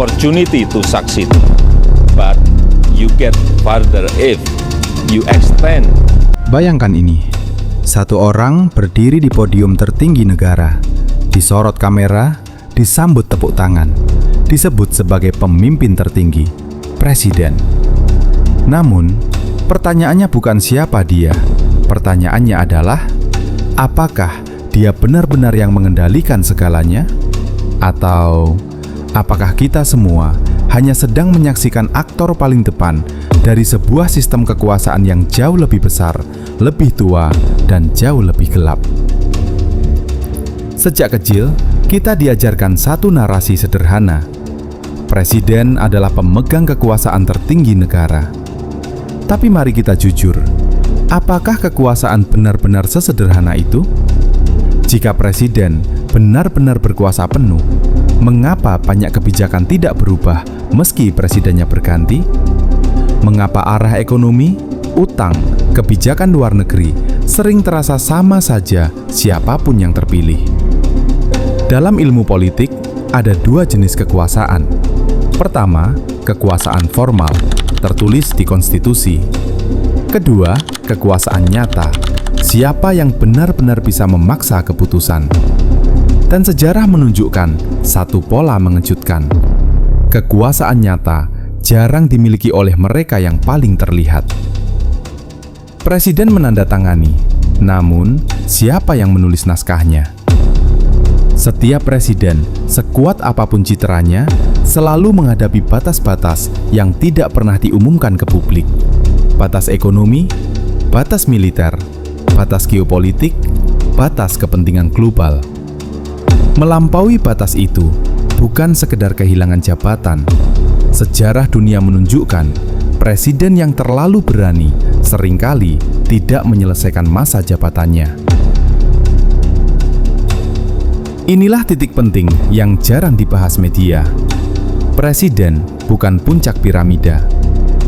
opportunity to succeed. But you get farther if you extend. Bayangkan ini, satu orang berdiri di podium tertinggi negara, disorot kamera, disambut tepuk tangan, disebut sebagai pemimpin tertinggi, presiden. Namun, pertanyaannya bukan siapa dia. Pertanyaannya adalah, apakah dia benar-benar yang mengendalikan segalanya? Atau apakah kita semua hanya sedang menyaksikan aktor paling depan dari sebuah sistem kekuasaan yang jauh lebih besar, lebih tua, dan jauh lebih gelap? Sejak kecil, kita diajarkan satu narasi sederhana. Presiden adalah pemegang kekuasaan tertinggi negara. Tapi mari kita jujur, apakah kekuasaan benar-benar sesederhana itu? Jika presiden benar-benar berkuasa penuh, mengapa banyak kebijakan tidak berubah meski presidennya berganti? Mengapa arah ekonomi, utang, kebijakan luar negeri sering terasa sama saja siapapun yang terpilih? Dalam ilmu politik, ada dua jenis kekuasaan. Pertama, kekuasaan formal, tertulis di konstitusi. Kedua, kekuasaan nyata, siapa yang benar-benar bisa memaksa keputusan. Dan sejarah menunjukkan satu pola mengejutkan. Kekuasaan nyata jarang dimiliki oleh mereka yang paling terlihat. Presiden menandatangani, namun siapa yang menulis naskahnya? Setiap presiden, sekuat apapun citranya, selalu menghadapi batas-batas yang tidak pernah diumumkan ke publik. Batas ekonomi, batas militer, batas geopolitik, batas kepentingan global. Melampaui batas itu bukan sekedar kehilangan jabatan. Sejarah dunia menunjukkan presiden yang terlalu berani seringkali tidak menyelesaikan masa jabatannya. Inilah titik penting yang jarang dibahas media. Presiden bukan puncak piramida.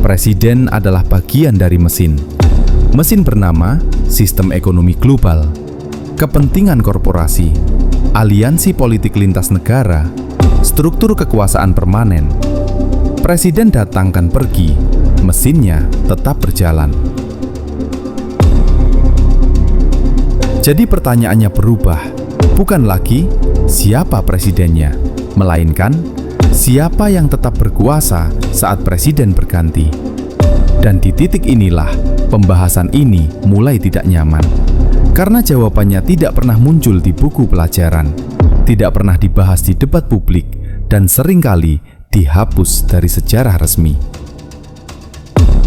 Presiden adalah bagian dari mesin. Mesin bernama sistem ekonomi global, kepentingan korporasi, aliansi politik lintas negara, struktur kekuasaan permanen. Presiden datang dan pergi, mesinnya tetap berjalan. Jadi pertanyaannya berubah, bukan lagi siapa presidennya, melainkan siapa yang tetap berkuasa saat presiden berganti. Dan di titik inilah pembahasan ini mulai tidak nyaman. Karena jawabannya tidak pernah muncul di buku pelajaran, tidak pernah dibahas di debat publik, dan seringkali dihapus dari sejarah resmi.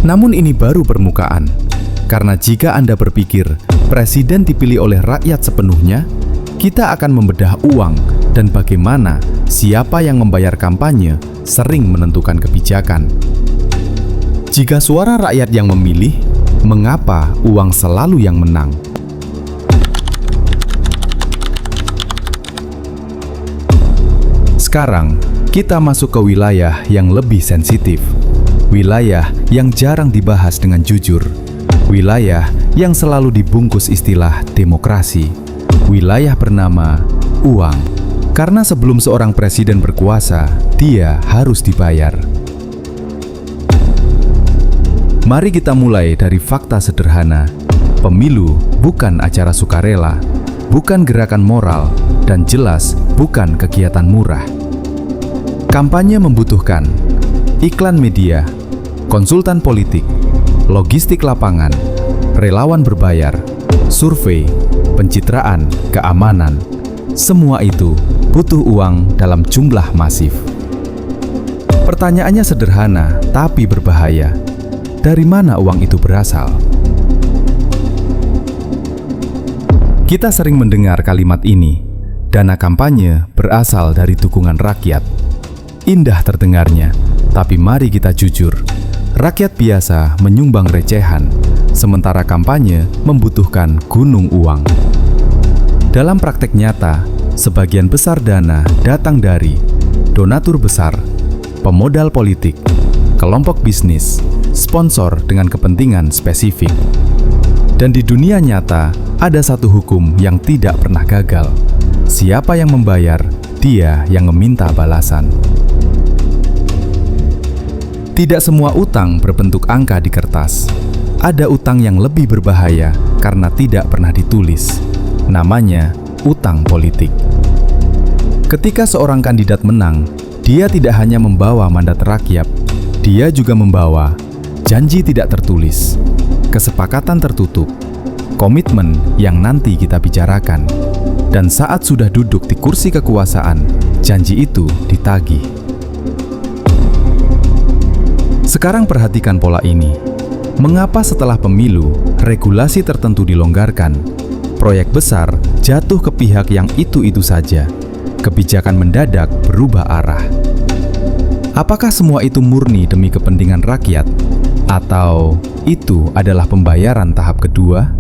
Namun ini baru permukaan, karena jika Anda berpikir presiden dipilih oleh rakyat sepenuhnya, kita akan membedah uang dan bagaimana siapa yang membayar kampanye sering menentukan kebijakan. Jika suara rakyat yang memilih, mengapa uang selalu yang menang? Sekarang, kita masuk ke wilayah yang lebih sensitif. Wilayah yang jarang dibahas dengan jujur. Wilayah yang selalu dibungkus istilah demokrasi. Wilayah bernama uang. Karena sebelum seorang presiden berkuasa, dia harus dibayar. Mari kita mulai dari fakta sederhana. Pemilu bukan acara sukarela, bukan gerakan moral, dan jelas bukan kegiatan murah. Kampanye membutuhkan iklan media, konsultan politik, logistik lapangan, relawan berbayar, survei, pencitraan, keamanan. Semua itu butuh uang dalam jumlah masif. Pertanyaannya sederhana, tapi berbahaya. Dari mana uang itu berasal? Kita sering mendengar kalimat ini, dana kampanye berasal dari dukungan rakyat. Indah terdengarnya, tapi mari kita jujur. Rakyat biasa menyumbang recehan, sementara kampanye membutuhkan gunung uang. Dalam praktek nyata, sebagian besar dana datang dari donatur besar, pemodal politik, kelompok bisnis, sponsor dengan kepentingan spesifik. Dan di dunia nyata, ada satu hukum yang tidak pernah gagal. Siapa yang membayar, dia yang meminta balasan. Tidak semua utang berbentuk angka di kertas. Ada utang yang lebih berbahaya karena tidak pernah ditulis. Namanya utang politik. Ketika seorang kandidat menang, dia tidak hanya membawa mandat rakyat, dia juga membawa janji tidak tertulis, kesepakatan tertutup, komitmen yang nanti kita bicarakan. Dan saat sudah duduk di kursi kekuasaan, janji itu ditagih. Sekarang perhatikan pola ini. Mengapa setelah pemilu, regulasi tertentu dilonggarkan, proyek besar jatuh ke pihak yang itu-itu saja, kebijakan mendadak berubah arah? Apakah semua itu murni demi kepentingan rakyat? Atau itu adalah pembayaran tahap kedua?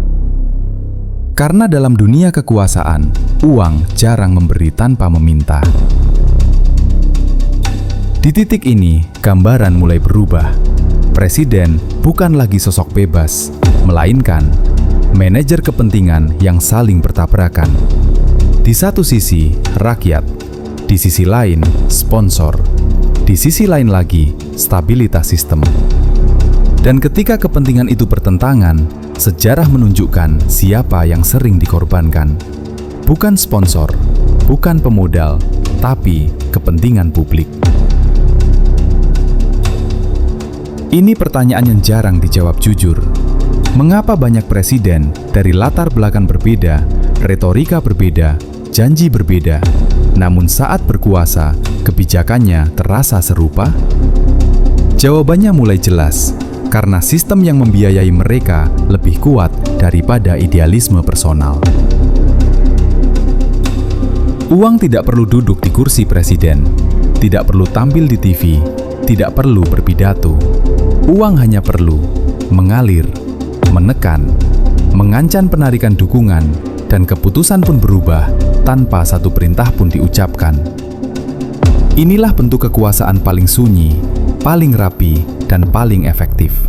Karena dalam dunia kekuasaan, uang jarang memberi tanpa meminta. Di titik ini, gambaran mulai berubah. Presiden bukan lagi sosok bebas, melainkan manajer kepentingan yang saling bertabrakan. Di satu sisi, rakyat. Di sisi lain, sponsor. Di sisi lain lagi, stabilitas sistem. Dan ketika kepentingan itu bertentangan, sejarah menunjukkan siapa yang sering dikorbankan. Bukan sponsor, bukan pemodal, tapi kepentingan publik. Ini pertanyaan yang jarang dijawab jujur. Mengapa banyak presiden dari latar belakang berbeda, retorika berbeda, janji berbeda, namun saat berkuasa, kebijakannya terasa serupa? Jawabannya mulai jelas, karena sistem yang membiayai mereka lebih kuat daripada idealisme personal. Uang tidak perlu duduk di kursi presiden, tidak perlu tampil di TV, tidak perlu berpidato. Uang hanya perlu mengalir, menekan, mengancam penarikan dukungan, dan keputusan pun berubah tanpa satu perintah pun diucapkan. Inilah bentuk kekuasaan paling sunyi, paling rapi, dan paling efektif.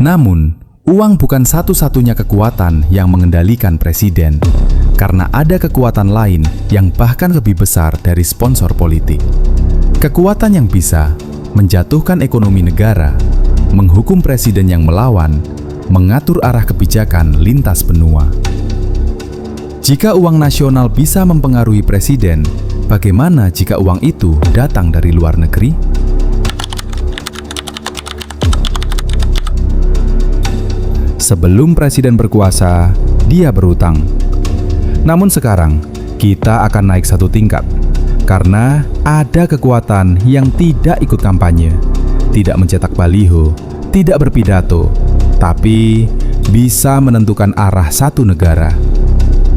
Namun, uang bukan satu-satunya kekuatan yang mengendalikan presiden, karena ada kekuatan lain yang bahkan lebih besar dari sponsor politik. Kekuatan yang bisa menjatuhkan ekonomi negara, menghukum presiden yang melawan, mengatur arah kebijakan lintas benua. Jika uang nasional bisa mempengaruhi presiden, bagaimana jika uang itu datang dari luar negeri? Sebelum presiden berkuasa, dia berutang. Namun sekarang, kita akan naik satu tingkat. Karena ada kekuatan yang tidak ikut kampanye, tidak mencetak baliho, tidak berpidato, tapi bisa menentukan arah satu negara.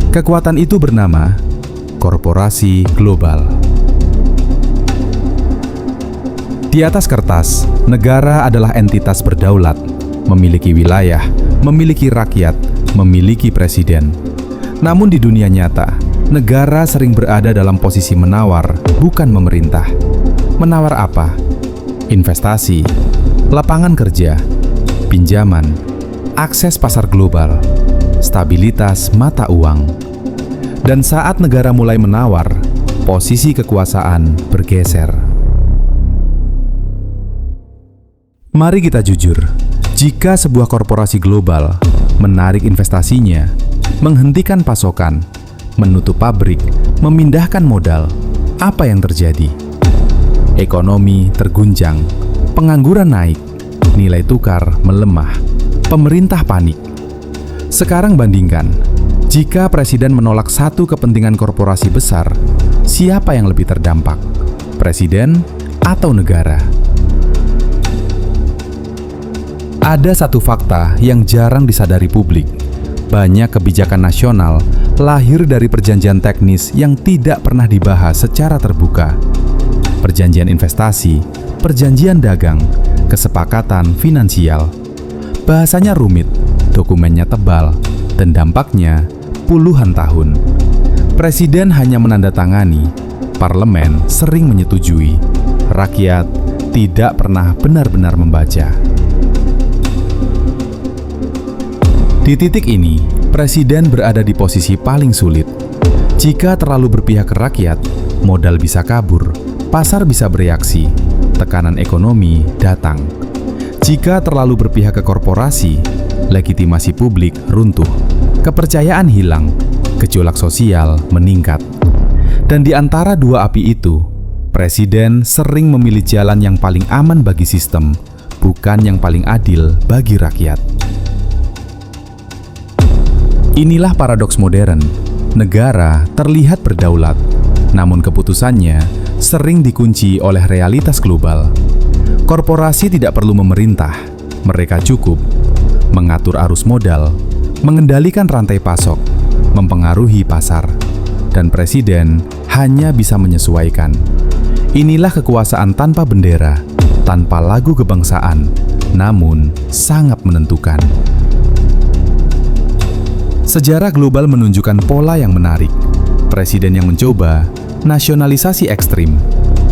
Kekuatan itu bernama korporasi global. Di atas kertas, negara adalah entitas berdaulat, memiliki wilayah, memiliki rakyat, memiliki presiden. Namun di dunia nyata, negara sering berada dalam posisi menawar, bukan memerintah. Menawar apa? Investasi, lapangan kerja, pinjaman, akses pasar global, stabilitas mata uang. Dan saat negara mulai menawar, posisi kekuasaan bergeser. Mari kita jujur, jika sebuah korporasi global menarik investasinya, menghentikan pasokan, menutup pabrik, memindahkan modal, apa yang terjadi? Ekonomi terguncang, pengangguran naik, nilai tukar melemah, pemerintah panik. Sekarang bandingkan, jika presiden menolak satu kepentingan korporasi besar, siapa yang lebih terdampak? Presiden atau negara? Ada satu fakta yang jarang disadari publik. Banyak kebijakan nasional lahir dari perjanjian teknis yang tidak pernah dibahas secara terbuka. Perjanjian investasi, perjanjian dagang, kesepakatan finansial. Bahasanya rumit, dokumennya tebal, dan dampaknya puluhan tahun. Presiden hanya menandatangani, parlemen sering menyetujui, rakyat tidak pernah benar-benar membaca. Di titik ini, presiden berada di posisi paling sulit. Jika terlalu berpihak ke rakyat, modal bisa kabur, pasar bisa bereaksi, tekanan ekonomi datang. Jika terlalu berpihak ke korporasi, legitimasi publik runtuh, kepercayaan hilang, gejolak sosial meningkat. Dan di antara dua api itu, Presiden sering memilih jalan yang paling aman bagi sistem, bukan yang paling adil bagi rakyat. Inilah paradoks modern. Negara terlihat berdaulat, namun keputusannya sering dikunci oleh realitas global. Korporasi tidak perlu memerintah, mereka cukup mengatur arus modal, mengendalikan rantai pasok, mempengaruhi pasar, dan presiden hanya bisa menyesuaikan. Inilah kekuasaan tanpa bendera, tanpa lagu kebangsaan, namun sangat menentukan. Sejarah global menunjukkan pola yang menarik. Presiden yang mencoba nasionalisasi ekstrim,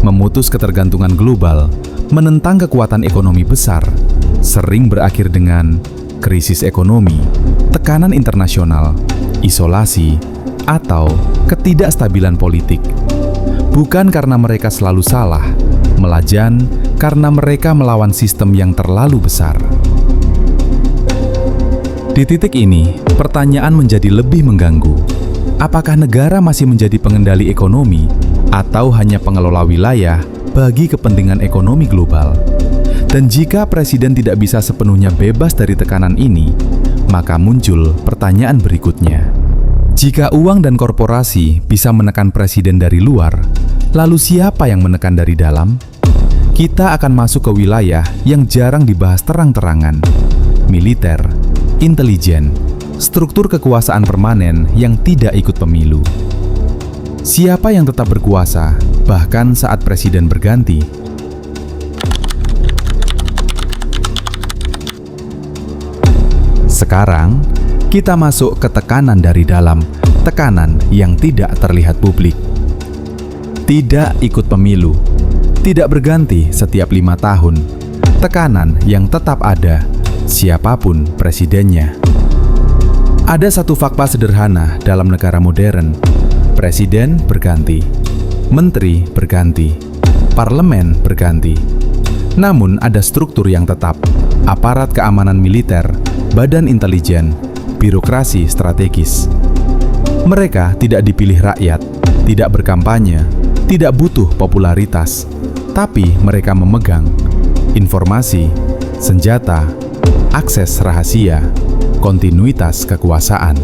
memutus ketergantungan global, menentang kekuatan ekonomi besar, sering berakhir dengan krisis ekonomi, tekanan internasional, isolasi, atau ketidakstabilan politik. Bukan karena mereka selalu salah, melainkan karena mereka melawan sistem yang terlalu besar. Di titik ini, pertanyaan menjadi lebih mengganggu. Apakah negara masih menjadi pengendali ekonomi atau hanya pengelola wilayah bagi kepentingan ekonomi global? Dan jika presiden tidak bisa sepenuhnya bebas dari tekanan ini, maka muncul pertanyaan berikutnya. Jika uang dan korporasi bisa menekan presiden dari luar, lalu siapa yang menekan dari dalam? Kita akan masuk ke wilayah yang jarang dibahas terang-terangan: militer, intelijen, struktur kekuasaan permanen yang tidak ikut pemilu. Siapa yang tetap berkuasa, bahkan saat presiden berganti? Sekarang, kita masuk ke tekanan dari dalam, tekanan yang tidak terlihat publik. Tidak ikut pemilu, tidak berganti setiap 5 tahun, tekanan yang tetap ada, siapapun presidennya. Ada satu fakta sederhana dalam negara modern: presiden berganti, menteri berganti, parlemen berganti. Namun ada struktur yang tetap: aparat keamanan militer, badan intelijen, birokrasi strategis. Mereka tidak dipilih rakyat, tidak berkampanye, tidak butuh popularitas, tapi mereka memegang informasi, senjata, akses rahasia, kontinuitas kekuasaan.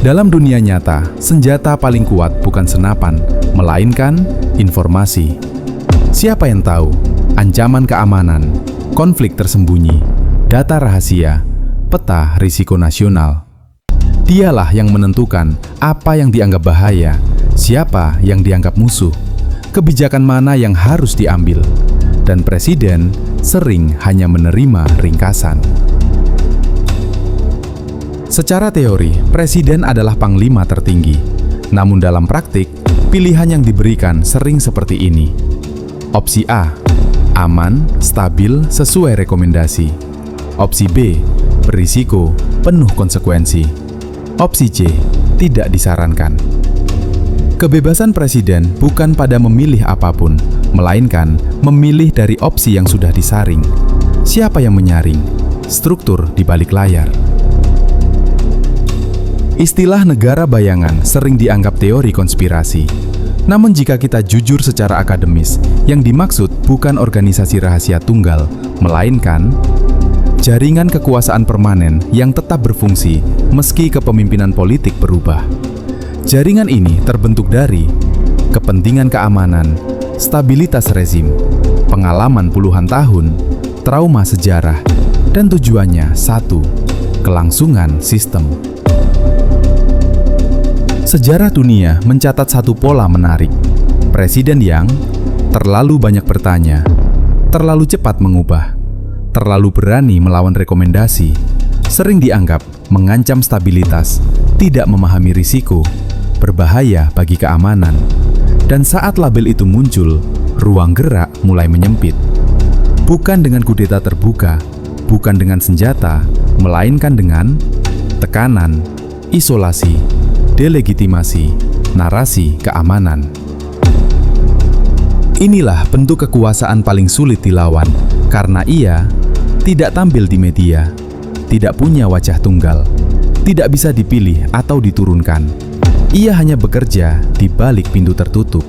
Dalam dunia nyata, senjata paling kuat bukan senapan, melainkan informasi. Siapa yang tahu ancaman keamanan, konflik tersembunyi, data rahasia, peta risiko nasional? Dialah yang menentukan apa yang dianggap bahaya, siapa yang dianggap musuh, kebijakan mana yang harus diambil, dan presiden sering hanya menerima ringkasan. Secara teori, presiden adalah panglima tertinggi. Namun dalam praktik, pilihan yang diberikan sering seperti ini. Opsi A, aman, stabil, sesuai rekomendasi. Opsi B, berisiko, penuh konsekuensi. Opsi C, tidak disarankan. Kebebasan presiden bukan pada memilih apapun, melainkan memilih dari opsi yang sudah disaring. Siapa yang menyaring? Struktur di balik layar. Istilah negara bayangan sering dianggap teori konspirasi. Namun jika kita jujur secara akademis, yang dimaksud bukan organisasi rahasia tunggal, melainkan jaringan kekuasaan permanen yang tetap berfungsi meski kepemimpinan politik berubah. Jaringan ini terbentuk dari kepentingan keamanan, stabilitas rezim, pengalaman puluhan tahun, trauma sejarah, dan tujuannya satu: kelangsungan sistem. Sejarah dunia mencatat satu pola menarik: presiden yang terlalu banyak bertanya, terlalu cepat mengubah, terlalu berani melawan rekomendasi, sering dianggap mengancam stabilitas, tidak memahami risiko, berbahaya bagi keamanan. Dan saat label itu muncul, ruang gerak mulai menyempit. Bukan dengan kudeta terbuka, bukan dengan senjata, melainkan dengan tekanan, isolasi, delegitimasi, narasi keamanan. Inilah bentuk kekuasaan paling sulit dilawan, karena ia tidak tampil di media, tidak punya wajah tunggal, tidak bisa dipilih atau diturunkan. Ia hanya bekerja di balik pintu tertutup.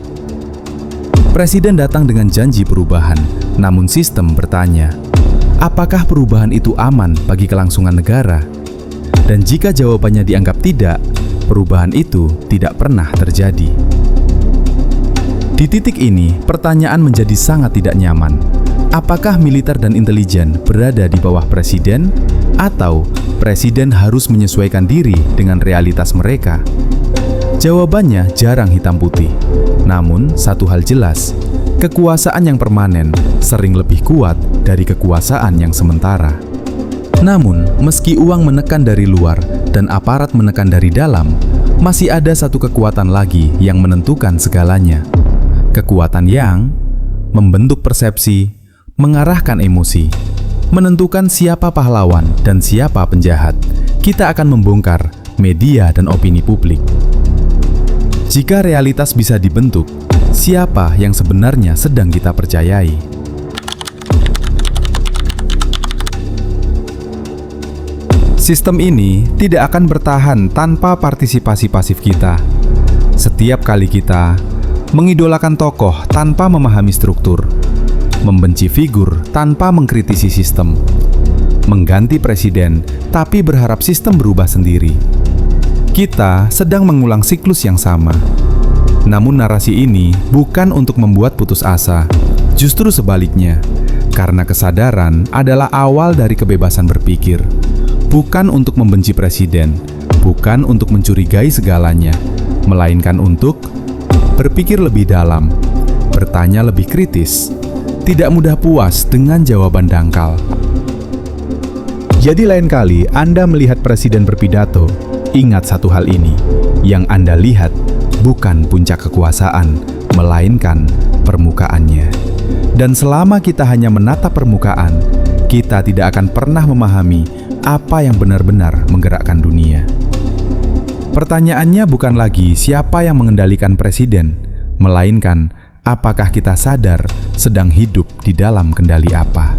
Presiden datang dengan janji perubahan, namun sistem bertanya, apakah perubahan itu aman bagi kelangsungan negara? Dan jika jawabannya dianggap tidak, perubahan itu tidak pernah terjadi. Di titik ini, pertanyaan menjadi sangat tidak nyaman. Apakah militer dan intelijen berada di bawah presiden, atau presiden harus menyesuaikan diri dengan realitas mereka? Jawabannya jarang hitam putih. Namun, satu hal jelas, kekuasaan yang permanen sering lebih kuat dari kekuasaan yang sementara. Namun, meski uang menekan dari luar dan aparat menekan dari dalam, masih ada satu kekuatan lagi yang menentukan segalanya. Kekuatan yang membentuk persepsi, mengarahkan emosi, menentukan siapa pahlawan dan siapa penjahat. Kita akan membongkar media dan opini publik. Jika realitas bisa dibentuk, siapa yang sebenarnya sedang kita percayai? Sistem ini tidak akan bertahan tanpa partisipasi pasif kita. Setiap kali kita mengidolakan tokoh tanpa memahami struktur, membenci figur tanpa mengkritisi sistem, mengganti presiden tapi berharap sistem berubah sendiri, kita sedang mengulang siklus yang sama. Namun narasi ini bukan untuk membuat putus asa, justru sebaliknya, karena kesadaran adalah awal dari kebebasan berpikir. Bukan untuk membenci presiden, bukan untuk mencurigai segalanya, melainkan untuk berpikir lebih dalam, bertanya lebih kritis, tidak mudah puas dengan jawaban dangkal. Jadi lain kali Anda melihat presiden berpidato, ingat satu hal ini, yang Anda lihat bukan puncak kekuasaan, melainkan permukaannya. Dan selama kita hanya menatap permukaan, kita tidak akan pernah memahami apa yang benar-benar menggerakkan dunia. Pertanyaannya bukan lagi siapa yang mengendalikan presiden, melainkan apakah kita sadar sedang hidup di dalam kendali apa.